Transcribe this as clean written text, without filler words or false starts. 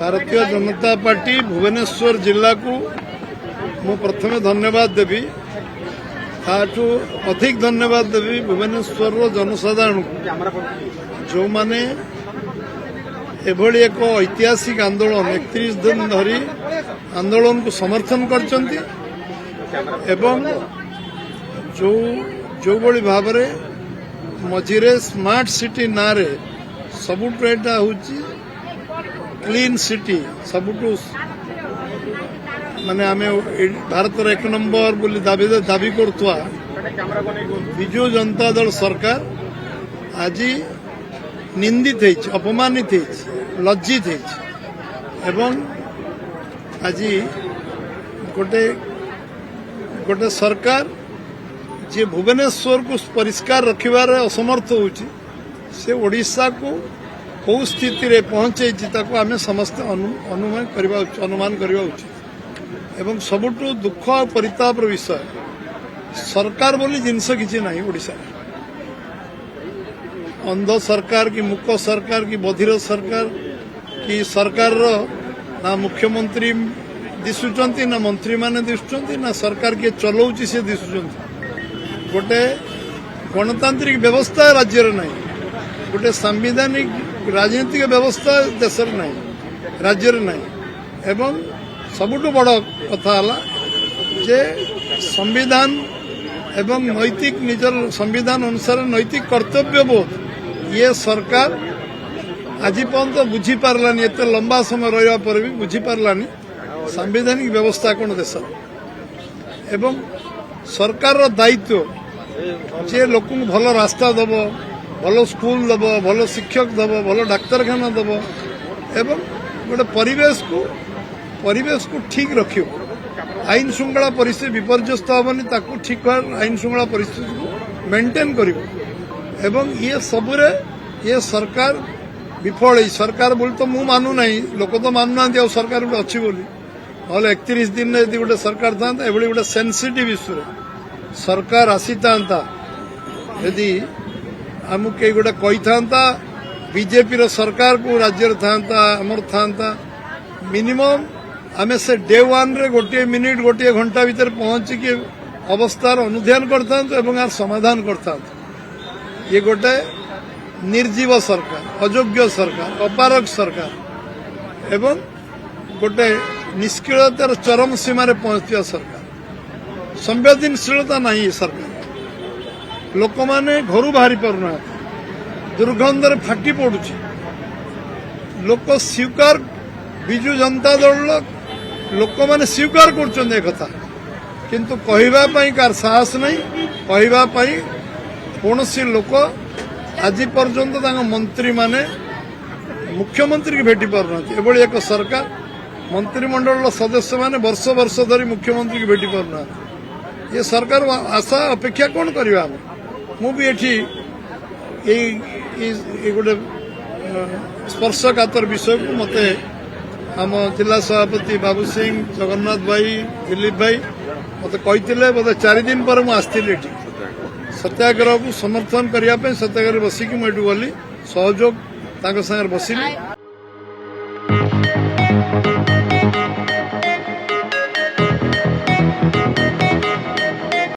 Bharatiya Janata party Bhubaneswar जिला को मु प्रथमे धन्यवाद देवी ताठू अधिक धन्यवाद देवी भुवनेश्वर जनसाधारण को जो माने एभली एक ऐतिहासिक आंदोलन 31 दिन धरी आंदोलन को समर्थन करचंती एवं जो बड़ी भाव मझिरे स्मार्ट सिटी नारे सबुठु एटा होची क्लीन सिटी सबुठु माने आमे भारत एक नंबर बोली दाबी करथुआ विजु जनता दल सरकार आज निंदित है अपमानित है लज्जित है एवं आज गोटे गोटे सरकार जे भुवनेश्वर को परिष्कार रखिबार असमर्थ होची से ओडिशा को कौ स्थिति रे पहुंचे आम समस्त अनुमान करवा उचित एवं सबुठु दुख और परितापर विषय सरकार बोली जिनस किसी ना ओडिशा अंध सरकार की मूक सरकार की बधिर सरकार की सरकार ना मुख्यमंत्री दिशुचंती ना मंत्री माने दिशुचंती ना सरकार के चलाउची से दिशुचंती गोटे गणतांत्रिक व्यवस्था राज्य रे नहीं गोटे संवैधानिक राजनीतिक व्यवस्था देश रे नहीं राज्य रे नहीं एवं सबुठु बड़ कथा हला जे संविधान एवं नैतिक निजर संविधान अनुसार नैतिक कर्तव्य बोध ये सरकार आज पर्यंत बुझी पारलानी एते लंबा समय रहा पर भी बुझी पारलानी संवैधानिक व्यवस्था कौन देश एवं सरकार दायित्व जे लोक भल रास्ता दब भल स्कूल दब भल शिक्षक दब भल डाक्तरखाना दब एवं गोटे परिवेश को ठीक रखियो आईन श्रृंखला परिस्थिति विपर्यस्त हेनी ताकू ठीक आईन श्रृंखला परिस्थिति को मेंटेन करिवो एवं ये सबुरे ये सरकार विफल सरकार बोली तो मु मानु नहीं लोक तो मानु ना सरकार गोटे अच्छी बोली नहले 31 दिन यदि गोटे सरकार था एभली गोटे सेंसिटिव इश्यू सरकार आसी था यदि आमको कई गोटे कही था बीजेपी सरकार को राज्य था आमर था मिनिमम आमे से डे वन रे गोटे मिनिट गोटे घंटा भीतर पहुंचिकी अवस्थार अनुध्यान करता यार समाधान करता ये गोटे निर्जीव सरकार अयोग्य सरकार अपारक सरकार एवं गोटे निष्क्रियतार चरम सीमा रे पहुंचा सरकार संवेदनशीलता नहीं सरकार लोक माने घर बाहरी पारना दुर्गंधर फाटी पड़ुची लोक स्वीकार विजु जनता दल लोक माने स्वीकार कर कथा किंतु कहवाई कार साहस नहीं कहवाई कौन सी लोक आज पर्यंत मंत्री माने मुख्यमंत्री की भेटी पारना एभली एक सरकार मंत्रिमंडल सदस्य माने वर्ष वर्ष धरी मुख्यमंत्री की भेटी पारना ये सरकार आशा अपेक्षा कौन करवा मुझे ये गोटे स्पर्शकातर विषय को मते आम जिला सभापति बाबू सिंह जगन्नाथ भाई दिलीप भाई मत कही बोधे 4 दिन पर मुझे सत्याग्रह को समर्थन करने सत्याग्रह बसिकी मुझे गली सहयोग सागर बसिली